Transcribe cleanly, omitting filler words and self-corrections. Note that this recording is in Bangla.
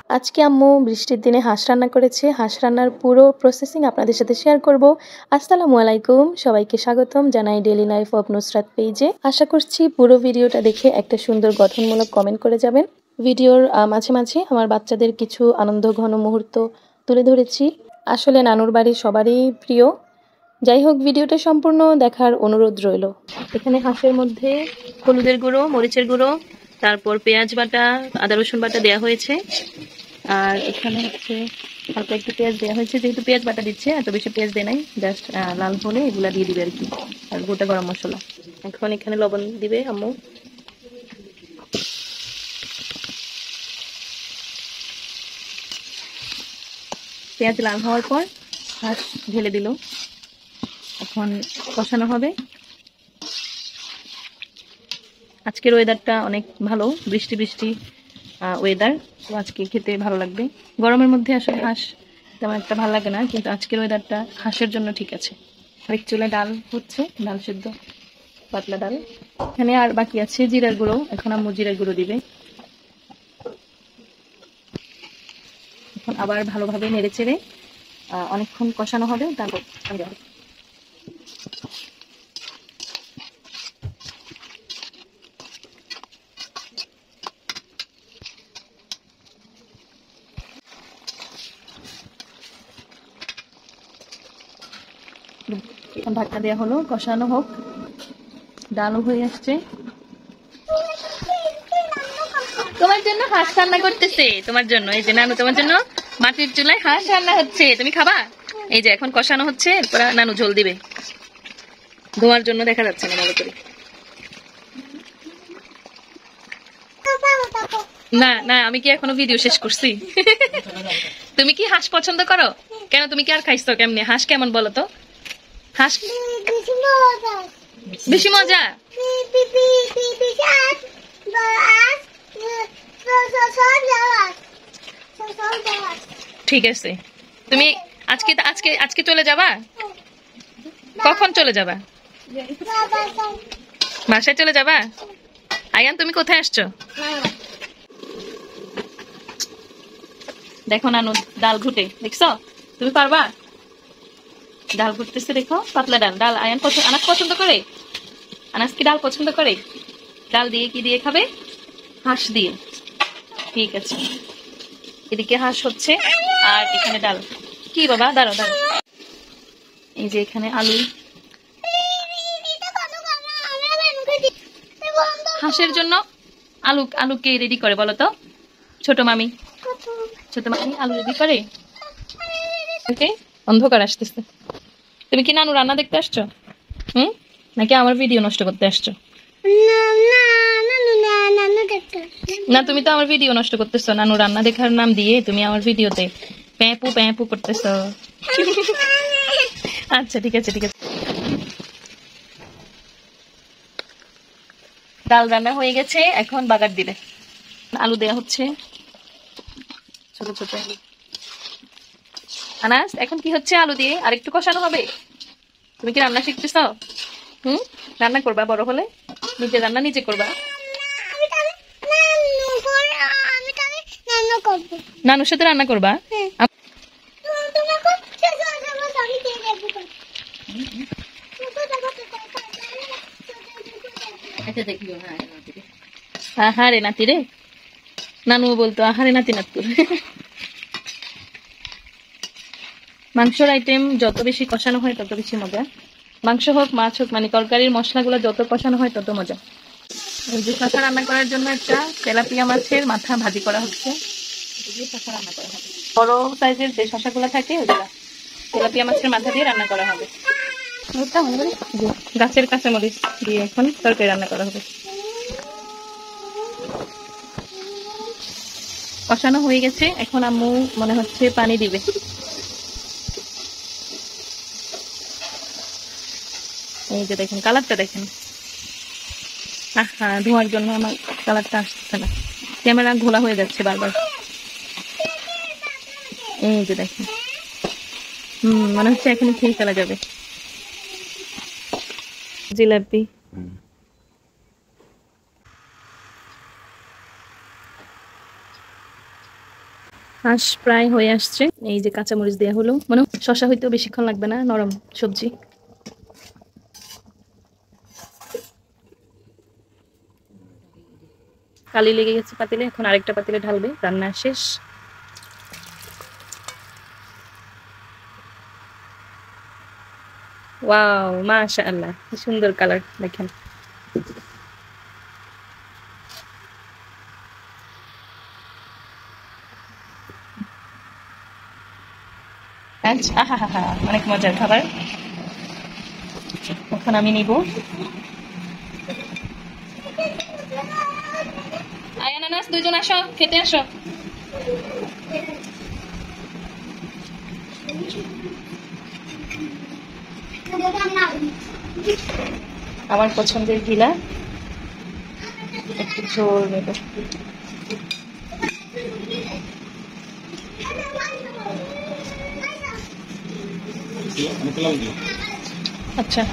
আজকে আম্মু বৃষ্টির দিনে হাঁস রান্না করেছে। হাঁস রান্নার পুরো প্রসেসিং আপনাদের সাথে শেয়ার করব। আসসালামু আলাইকুম, সবাইকে স্বাগতম জানাই ডেইলি লাইফ অফ নুসরাত পেজে। আশা করছি পুরো ভিডিওটা দেখে একটা সুন্দর গঠনমূলক কমেন্ট করে যাবেন। ভিডিওর মাঝে মাঝে আমার বাচ্চাদের কিছু আনন্দ ঘন মুহূর্ত তুলে ধরেছি। আসলে নানুর বাড়ি সবারই প্রিয়। যাই হোক, ভিডিওটা সম্পূর্ণ দেখার অনুরোধ রইল। এখানে হাঁসের মধ্যে হলুদের গুঁড়ো, মরিচের গুঁড়ো, তারপর পেঁয়াজ বাটা, আদা রসুন বাটা দেওয়া হয়েছে। আর এখানে হচ্ছে হালকা একটু পেঁয়াজ দেওয়া হয়েছে, যেহেতু পেঁয়াজ বাটা দিচ্ছে এত বেশি পেঁয়াজ দেয় নাই, জাস্ট লাল হলে এগুলা দিয়ে দিবে আর কি। আর গোটা গরম মশলা। এখন এখানে লবণ দিবে আম্মু। পেঁয়াজ লাল হওয়ার পর হাঁস ঢেলে দিল। এখন কষানো হবে। আজকের ওয়েদারটা অনেক ভালো, বৃষ্টি বৃষ্টি ওয়েদার, তো আজকে খেতে ভালো লাগবে। গরমের মধ্যে আসলে হাঁস তেমন একটা ভালো লাগে না, কিন্তু আজকের ওয়েদারটা হাঁসের জন্য ঠিক আছে। আরেক চুলায় ডাল হচ্ছে, ডাল সেদ্ধ, পাতলা ডাল। এখানে আর বাকি আছে জিরার গুঁড়ো, এখন আম্মু জিরার গুঁড়ো দিবে। এখন আবার ভালোভাবে নেড়ে চেড়ে অনেকক্ষণ কষানো হবে, তারপর ঢাকা দেওয়া হলো, কষানো হোক। ডালও হয়ে আসছে। তোমার জন্য হাঁস রান্না করতেছে, তোমার জন্য। এই যে নানু তোমার জন্য মাটির চুলায় হাঁস রান্না হচ্ছে, তুমি খাবা? এই যে এখন কষানো হচ্ছে, এরপর নানু ঝোল দিবে। ধোয়ার জন্য দেখা যাচ্ছে না ভালো করে। না না, আমি কি এখনো ভিডিও শেষ করছি? তুমি কি হাঁস পছন্দ করো? কেন, তুমি কি আর খাইছো? কেমনে হাঁস কেমন বলো তো? হাঁস বেশি মজা। ঠিক আছে, তুমি আজকে আজকে আজকে চলে যাবা? কখন চলে যাবা? বাসায় চলে যাবা? আয়ান, তুমি কোথায় আসছো? দেখো নানু ডাল ঘুটে, দেখছো? তুমি পারবা? ডাল ঘুরতেছে, দেখো, পাতলা ডাল। ডাল আয়ান আনাস পছন্দ করে। আনাস কি ডাল পছন্দ করে? ডাল দিয়ে কি দিয়ে খাবে? হাঁস দিয়ে। ঠিক আছে, এদিকে হাঁস হচ্ছে আর এখানে ডাল। কি বাবা, দাঁড়াও দাঁড়াও। এই যে এখানে আলু। হাঁসের জন্য আলু কে রেডি করে বলো তো? ছোট মামি আলু রেডি করে। ওকে, অন্ধকার আসতেছে। তুমি কি নানু রান্না দেখতে আসছো? নাকি আমার ভিডিও নষ্ট করতে আসছো? না, তুমি তো আমার ভিডিও নষ্ট করতেছো। নানু রান্না দেখার নাম দিয়ে তুমি আমার ভিডিওতে প্যাপু প্যাপু করতেছো। আচ্ছা ঠিক আছে ঠিক আছে। ডাল রান্না হয়ে গেছে, এখন বাগার দিলে। আলু দেয়া হচ্ছে, ছোট ছোট আলু। আনাস, এখন কি হচ্ছে? আলু দিয়ে আরেকটু কষানো হবে। তুমি কি রান্না শিখতেছো? রান্না করবা বড় হলে? নিজে রান্না নিজে করবা? নানুর সাথে রান্না করবা? আহারে নাতি রে, নানু বলতো আহারে নাতি নাতু। মাংসর আইটেম যত বেশি কষানো হয় তত বেশি মজা। মাংস হোক মাছ হোক, মানে তরকারির মশলাগুলো যত কষানো হয় তত মজা। এই যে শশা রান্না করার জন্য একটা তেলাপিয়া মাছের মাথা ভাজি করা হচ্ছে। শশা রান্না করা হবে, বড় সাইজের যে শশাগুলো থাকে ওগুলা তেলাপিয়া মাছের মাথা দিয়ে রান্না করা হবে। গাছের কাঁচামরিচ দিয়ে এখন তরকারি রান্না করা হবে। কষানো হয়ে গেছে, এখন আম্মু মনে হচ্ছে পানি দিবে। এই যে দেখেন কালারটা, দেখেন। হ্যাঁ, ধোয়ার জন্য আমার কালারটা আসছে না, ক্যামেরা ঘোলা হয়ে যাচ্ছে বারবার। এই যে দেখেন, মনে হচ্ছে এখনই খেয়ে ফেলা যাবে। জিলাপি। হাঁস প্রায় হয়ে আসছে। এই যে কাঁচামরিচ দেওয়া হলো, মানে শসা হইতেও বেশিক্ষণ লাগবে না, নরম সবজি। কালি লেগে গেছে পাতিলে, এখন আরেকটা পাতিলে ঢালবে। রান্না শেষ। ওয়াও, মাশাআল্লাহ, কি সুন্দর কালার দেখেন। আহা, অনেক মজার খাবার। এখন আমি নিব। আয়ানানাস, দুইজন আসো, খেতে আসো। আমার পছন্দের গিলা, একটু ঝোল নেব। আচ্ছা।